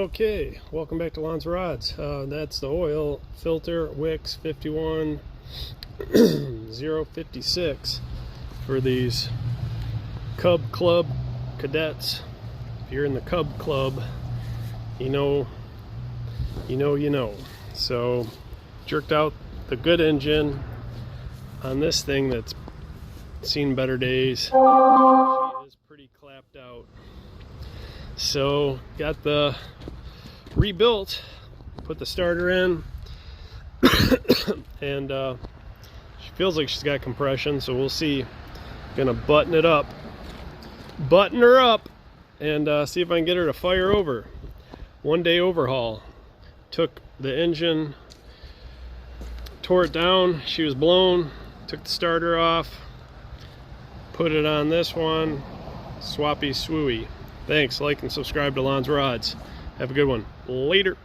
Okay, welcome back to Lon's Rods. That's the oil filter Wix 51056 for these Cub Club cadets. If you're in the Cub Club, you know. So, jerked out the good engine on this thing that's seen better days. She is pretty clapped out. So got the rebuilt, put the starter in, and she feels like she's got compression, so we'll see. Gonna button her up and see if I can get her to fire over. One day overhaul. Took the engine, tore it down, she was blown, took the starter off, put it on this one, Swuuee. Thanks, like and subscribe to Lon's Rods. Have a good one. Later.